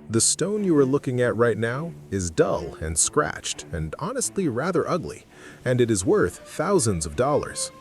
The stone you are looking at right now is dull and scratched and honestly rather ugly, and it is worth thousands of dollars.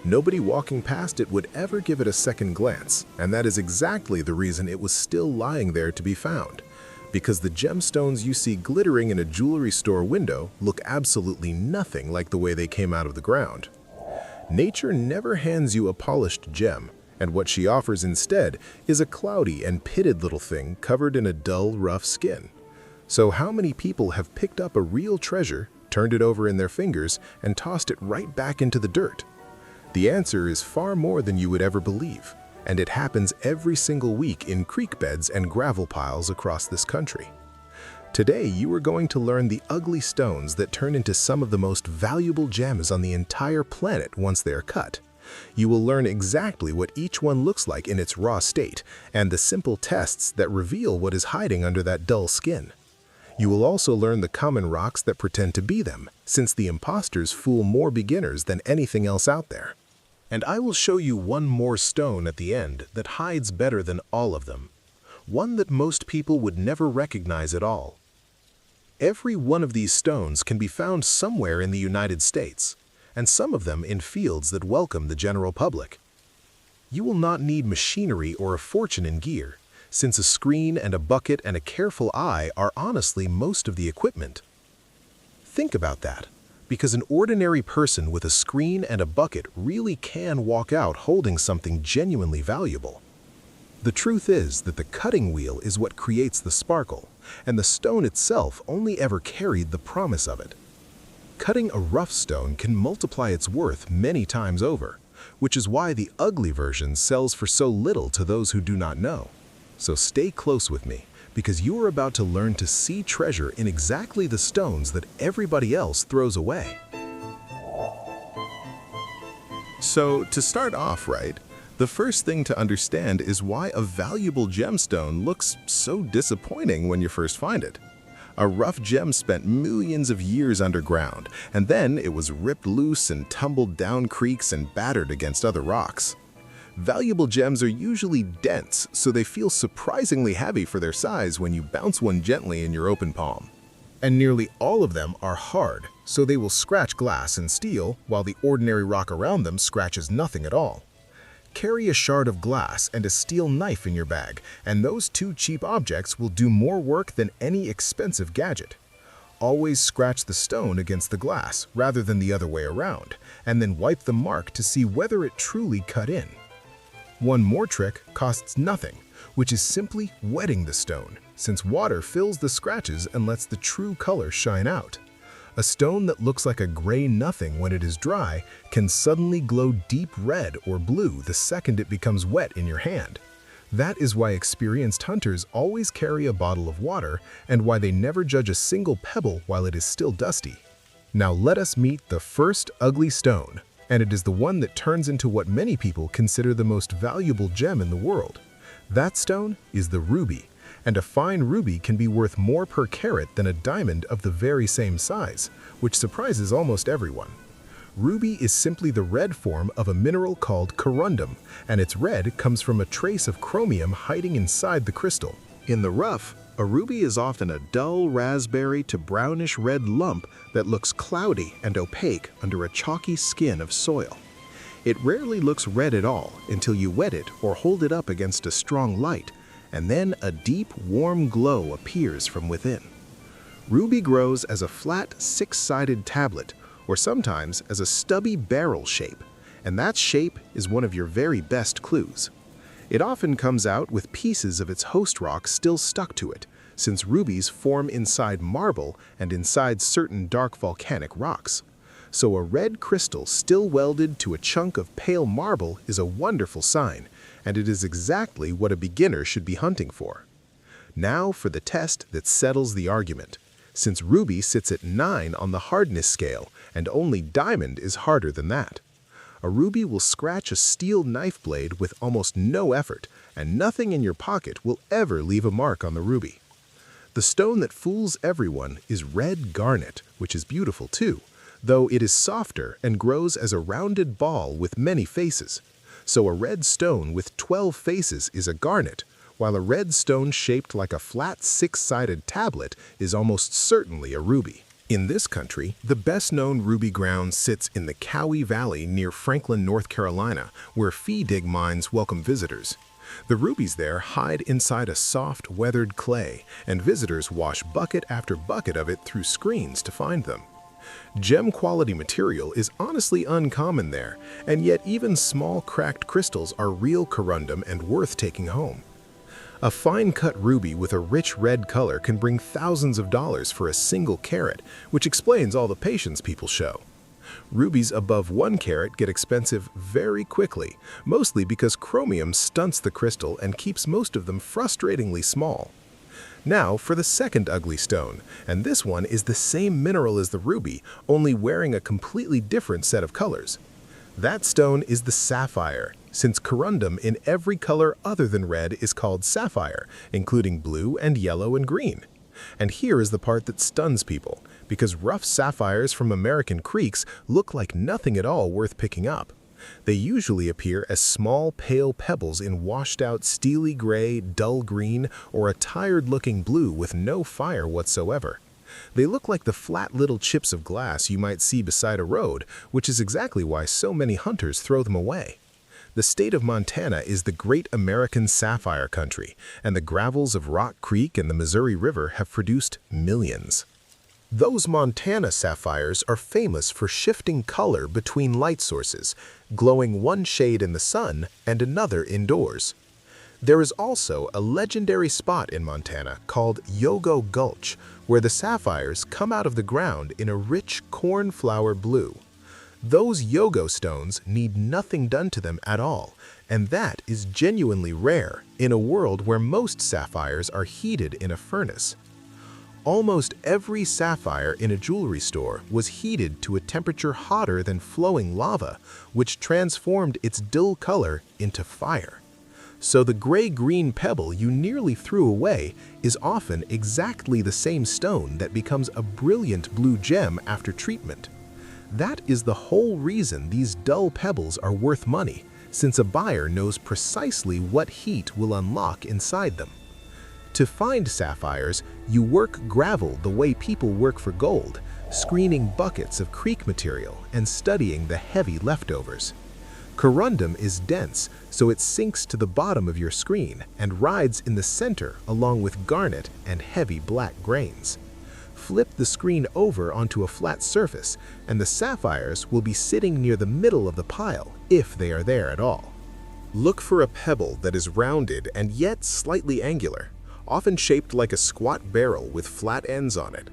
Nobody walking past it would ever give it a second glance, and that is exactly the reason it was still lying there to be found. Because the gemstones you see glittering in a jewelry store window look absolutely nothing like the way they came out of the ground. Nature never hands you a polished gem, and what she offers instead is a cloudy and pitted little thing covered in a dull, rough skin. So how many people have picked up a real treasure, turned it over in their fingers, and tossed it right back into the dirt? The answer is far more than you would ever believe, and it happens every single week in creek beds and gravel piles across this country. Today, you are going to learn the ugly stones that turn into some of the most valuable gems on the entire planet once they are cut. You will learn exactly what each one looks like in its raw state, and the simple tests that reveal what is hiding under that dull skin. You will also learn the common rocks that pretend to be them, since the imposters fool more beginners than anything else out there. And I will show you one more stone at the end that hides better than all of them. One that most people would never recognize at all. Every one of these stones can be found somewhere in the United States, and some of them in fields that welcome the general public. You will not need machinery or a fortune in gear, since a screen and a bucket and a careful eye are honestly most of the equipment. Think about that, because an ordinary person with a screen and a bucket really can walk out holding something genuinely valuable. The truth is that the cutting wheel is what creates the sparkle, and the stone itself only ever carried the promise of it. Cutting a rough stone can multiply its worth many times over, which is why the ugly version sells for so little to those who do not know. So stay close with me, because you are about to learn to see treasure in exactly the stones that everybody else throws away. So to start off right, the first thing to understand is why a valuable gemstone looks so disappointing when you first find it. A rough gem spent millions of years underground, and then it was ripped loose and tumbled down creeks and battered against other rocks. Valuable gems are usually dense, so they feel surprisingly heavy for their size when you bounce one gently in your open palm. And nearly all of them are hard, so they will scratch glass and steel, while the ordinary rock around them scratches nothing at all. Carry a shard of glass and a steel knife in your bag, and those two cheap objects will do more work than any expensive gadget. Always scratch the stone against the glass rather than the other way around, and then wipe the mark to see whether it truly cut in. One more trick costs nothing, which is simply wetting the stone, since water fills the scratches and lets the true color shine out. A stone that looks like a gray nothing when it is dry can suddenly glow deep red or blue the second it becomes wet in your hand. That is why experienced hunters always carry a bottle of water and why they never judge a single pebble while it is still dusty. Now let us meet the first ugly stone, and it is the one that turns into what many people consider the most valuable gem in the world. That stone is the ruby. And a fine ruby can be worth more per carat than a diamond of the very same size, which surprises almost everyone. Ruby is simply the red form of a mineral called corundum, and its red comes from a trace of chromium hiding inside the crystal. In the rough, a ruby is often a dull raspberry to brownish red lump that looks cloudy and opaque under a chalky skin of soil. It rarely looks red at all until you wet it or hold it up against a strong light, and then a deep, warm glow appears from within. Ruby grows as a flat, six-sided tablet, or sometimes as a stubby barrel shape, and that shape is one of your very best clues. It often comes out with pieces of its host rock still stuck to it, since rubies form inside marble and inside certain dark volcanic rocks. So a red crystal still welded to a chunk of pale marble is a wonderful sign, and it is exactly what a beginner should be hunting for. Now for the test that settles the argument, since ruby sits at 9 on the hardness scale, and only diamond is harder than that. A ruby will scratch a steel knife blade with almost no effort, and nothing in your pocket will ever leave a mark on the ruby. The stone that fools everyone is red garnet, which is beautiful too, though it is softer and grows as a rounded ball with many faces. So a red stone with 12 faces is a garnet, while a red stone shaped like a flat six-sided tablet is almost certainly a ruby. In this country, the best-known ruby ground sits in the Cowie Valley near Franklin, North Carolina, where fee dig mines welcome visitors. The rubies there hide inside a soft, weathered clay, and visitors wash bucket after bucket of it through screens to find them. Gem-quality material is honestly uncommon there, and yet even small cracked crystals are real corundum and worth taking home. A fine-cut ruby with a rich red color can bring thousands of dollars for a single carat, which explains all the patience people show. Rubies above 1 carat get expensive very quickly, mostly because chromium stunts the crystal and keeps most of them frustratingly small. Now for the second ugly stone, and this one is the same mineral as the ruby, only wearing a completely different set of colors. That stone is the sapphire, since corundum in every color other than red is called sapphire, including blue and yellow and green. And here is the part that stuns people, because rough sapphires from American creeks look like nothing at all worth picking up. They usually appear as small, pale pebbles in washed-out steely gray, dull green, or a tired-looking blue with no fire whatsoever. They look like the flat little chips of glass you might see beside a road, which is exactly why so many hunters throw them away. The state of Montana is the great American sapphire country, and the gravels of Rock Creek and the Missouri River have produced millions. Those Montana sapphires are famous for shifting color between light sources, glowing one shade in the sun and another indoors. There is also a legendary spot in Montana called Yogo Gulch, where the sapphires come out of the ground in a rich cornflower blue. Those Yogo stones need nothing done to them at all, and that is genuinely rare in a world where most sapphires are heated in a furnace. Almost every sapphire in a jewelry store was heated to a temperature hotter than flowing lava, which transformed its dull color into fire. So the gray-green pebble you nearly threw away is often exactly the same stone that becomes a brilliant blue gem after treatment. That is the whole reason these dull pebbles are worth money, since a buyer knows precisely what heat will unlock inside them. To find sapphires, you work gravel the way people work for gold, screening buckets of creek material and studying the heavy leftovers. Corundum is dense, so it sinks to the bottom of your screen and rides in the center along with garnet and heavy black grains. Flip the screen over onto a flat surface, and the sapphires will be sitting near the middle of the pile, if they are there at all. Look for a pebble that is rounded and yet slightly angular, often shaped like a squat barrel with flat ends on it.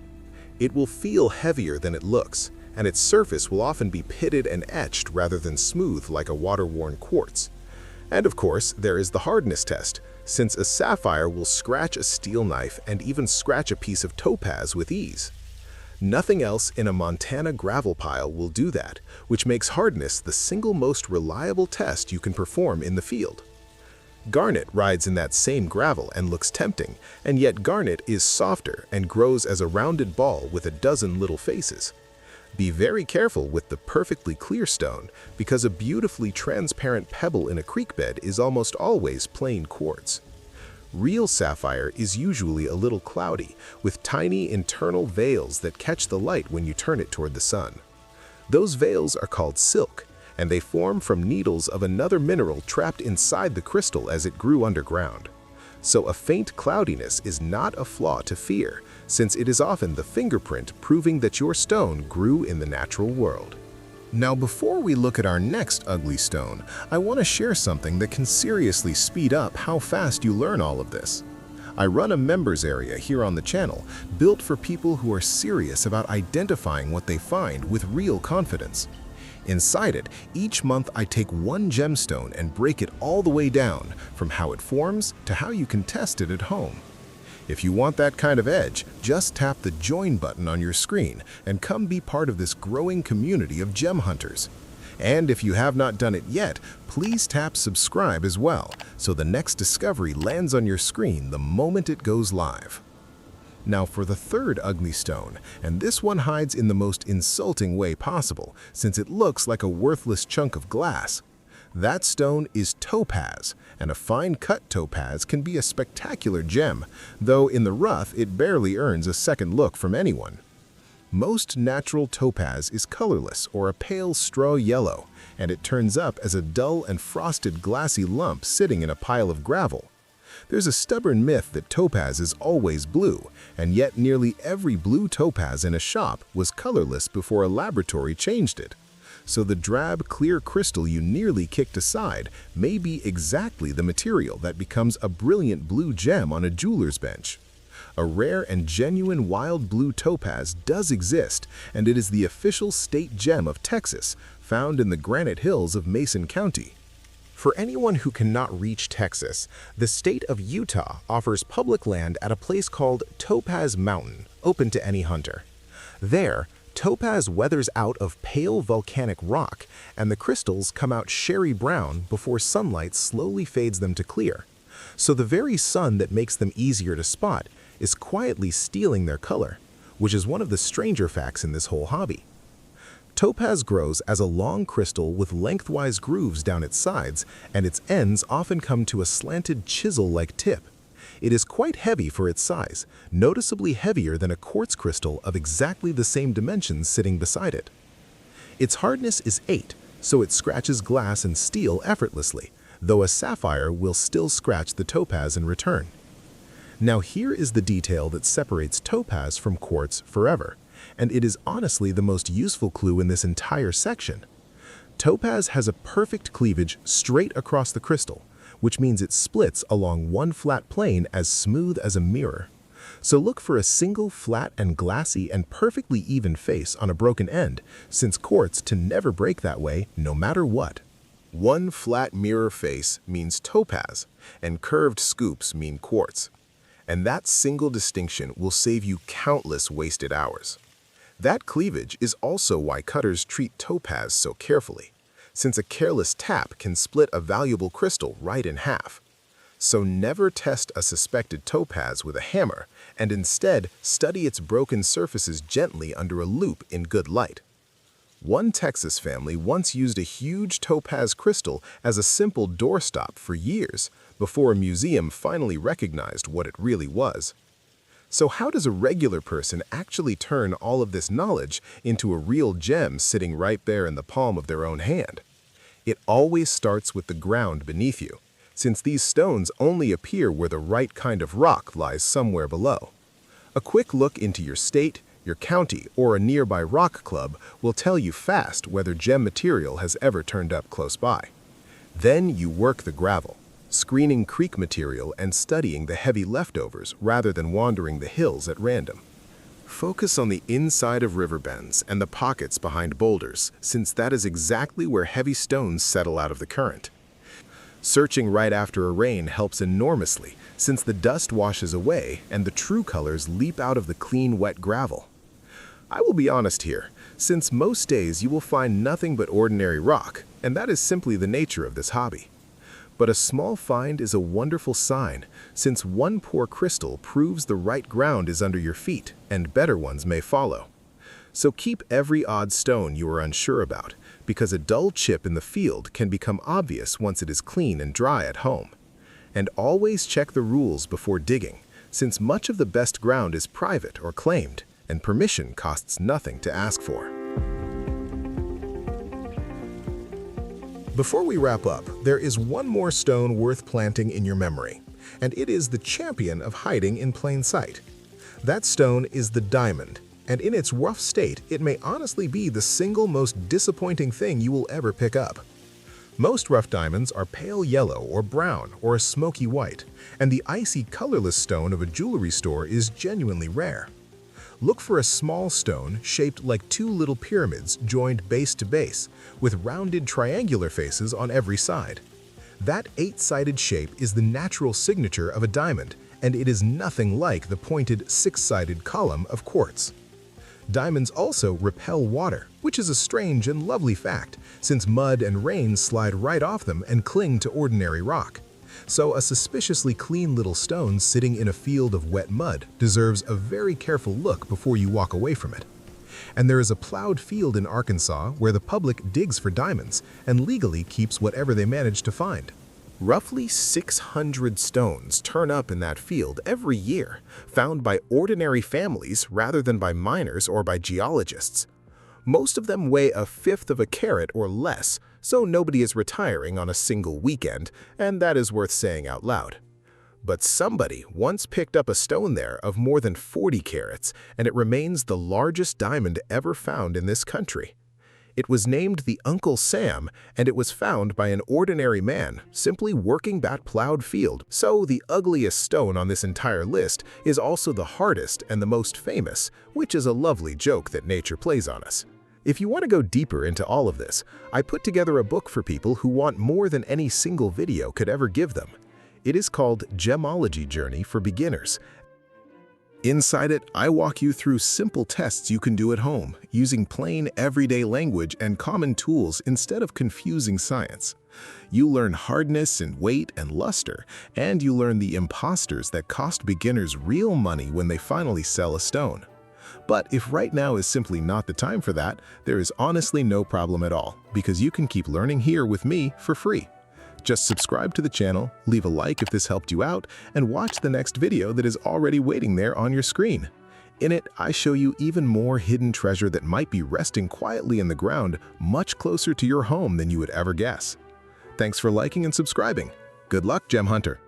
It will feel heavier than it looks, and its surface will often be pitted and etched rather than smooth like a water-worn quartz. And of course, there is the hardness test, since a sapphire will scratch a steel knife and even scratch a piece of topaz with ease. Nothing else in a Montana gravel pile will do that, which makes hardness the single most reliable test you can perform in the field. Garnet rides in that same gravel and looks tempting, and yet garnet is softer and grows as a rounded ball with a dozen little faces. Be very careful with the perfectly clear stone, because a beautifully transparent pebble in a creek bed is almost always plain quartz. Real sapphire is usually a little cloudy, with tiny internal veils that catch the light when you turn it toward the sun. Those veils are called silk, and they form from needles of another mineral trapped inside the crystal as it grew underground. So a faint cloudiness is not a flaw to fear, since it is often the fingerprint proving that your stone grew in the natural world. Now, before we look at our next ugly stone, I want to share something that can seriously speed up how fast you learn all of this. I run a members area here on the channel, built for people who are serious about identifying what they find with real confidence. Inside it, each month I take one gemstone and break it all the way down, from how it forms to how you can test it at home. If you want that kind of edge, just tap the join button on your screen and come be part of this growing community of gem hunters. And if you have not done it yet, please tap subscribe as well, so the next discovery lands on your screen the moment it goes live. Now for the third ugly stone, and this one hides in the most insulting way possible, since it looks like a worthless chunk of glass. That stone is topaz, and a fine-cut topaz can be a spectacular gem, though in the rough it barely earns a second look from anyone. Most natural topaz is colorless or a pale straw yellow, and it turns up as a dull and frosted glassy lump sitting in a pile of gravel. There's a stubborn myth that topaz is always blue, and yet nearly every blue topaz in a shop was colorless before a laboratory changed it. So the drab, clear crystal you nearly kicked aside may be exactly the material that becomes a brilliant blue gem on a jeweler's bench. A rare and genuine wild blue topaz does exist, and it is the official state gem of Texas, found in the Granite Hills of Mason County. For anyone who cannot reach Texas, the state of Utah offers public land at a place called Topaz Mountain, open to any hunter. There, topaz weathers out of pale volcanic rock, and the crystals come out sherry brown before sunlight slowly fades them to clear. So the very sun that makes them easier to spot is quietly stealing their color, which is one of the stranger facts in this whole hobby. Topaz grows as a long crystal with lengthwise grooves down its sides, and its ends often come to a slanted chisel-like tip. It is quite heavy for its size, noticeably heavier than a quartz crystal of exactly the same dimensions sitting beside it. Its hardness is 8, so it scratches glass and steel effortlessly, though a sapphire will still scratch the topaz in return. Now here is the detail that separates topaz from quartz forever, and it is honestly the most useful clue in this entire section. Topaz has a perfect cleavage straight across the crystal, which means it splits along one flat plane as smooth as a mirror. So look for a single flat and glassy and perfectly even face on a broken end, since quartz to never break that way no matter what. One flat mirror face means topaz, and curved scoops mean quartz. And that single distinction will save you countless wasted hours. That cleavage is also why cutters treat topaz so carefully, since a careless tap can split a valuable crystal right in half. So never test a suspected topaz with a hammer, and instead study its broken surfaces gently under a loupe in good light. One Texas family once used a huge topaz crystal as a simple doorstop for years, before a museum finally recognized what it really was. So how does a regular person actually turn all of this knowledge into a real gem sitting right there in the palm of their own hand? It always starts with the ground beneath you, since these stones only appear where the right kind of rock lies somewhere below. A quick look into your state, your county, or a nearby rock club will tell you fast whether gem material has ever turned up close by. Then you work the gravel, screening creek material and studying the heavy leftovers rather than wandering the hills at random. Focus on the inside of river bends and the pockets behind boulders, since that is exactly where heavy stones settle out of the current. Searching right after a rain helps enormously, since the dust washes away and the true colors leap out of the clean, wet gravel. I will be honest here, since most days you will find nothing but ordinary rock, and that is simply the nature of this hobby. But a small find is a wonderful sign, since one poor crystal proves the right ground is under your feet, and better ones may follow. So keep every odd stone you are unsure about, because a dull chip in the field can become obvious once it is clean and dry at home. And always check the rules before digging, since much of the best ground is private or claimed, and permission costs nothing to ask for. Before we wrap up, there is one more stone worth planting in your memory, and it is the champion of hiding in plain sight. That stone is the diamond, and in its rough state, it may honestly be the single most disappointing thing you will ever pick up. Most rough diamonds are pale yellow or brown or a smoky white, and the icy colorless stone of a jewelry store is genuinely rare. Look for a small stone shaped like two little pyramids joined base to base, with rounded triangular faces on every side. That 8-sided shape is the natural signature of a diamond, and it is nothing like the pointed 6-sided column of quartz. Diamonds also repel water, which is a strange and lovely fact, since mud and rain slide right off them and cling to ordinary rock. So a suspiciously clean little stone sitting in a field of wet mud deserves a very careful look before you walk away from it. And there is a plowed field in Arkansas where the public digs for diamonds and legally keeps whatever they manage to find. Roughly 600 stones turn up in that field every year, found by ordinary families rather than by miners or by geologists. Most of them weigh a fifth of a carat or less, so nobody is retiring on a single weekend, and that is worth saying out loud. But somebody once picked up a stone there of more than 40 carats, and it remains the largest diamond ever found in this country. It was named the Uncle Sam, and it was found by an ordinary man simply working that plowed field. So the ugliest stone on this entire list is also the hardest and the most famous, which is a lovely joke that nature plays on us. If you want to go deeper into all of this, I put together a book for people who want more than any single video could ever give them. It is called Gemology Journey for Beginners. Inside it, I walk you through simple tests you can do at home, using plain, everyday language and common tools instead of confusing science. You learn hardness and weight and luster, and you learn the imposters that cost beginners real money when they finally sell a stone. But if right now is simply not the time for that, there is honestly no problem at all, because you can keep learning here with me for free. Just subscribe to the channel, leave a like if this helped you out, and watch the next video that is already waiting there on your screen. In it, I show you even more hidden treasure that might be resting quietly in the ground much closer to your home than you would ever guess. Thanks for liking and subscribing. Good luck, Gem Hunter!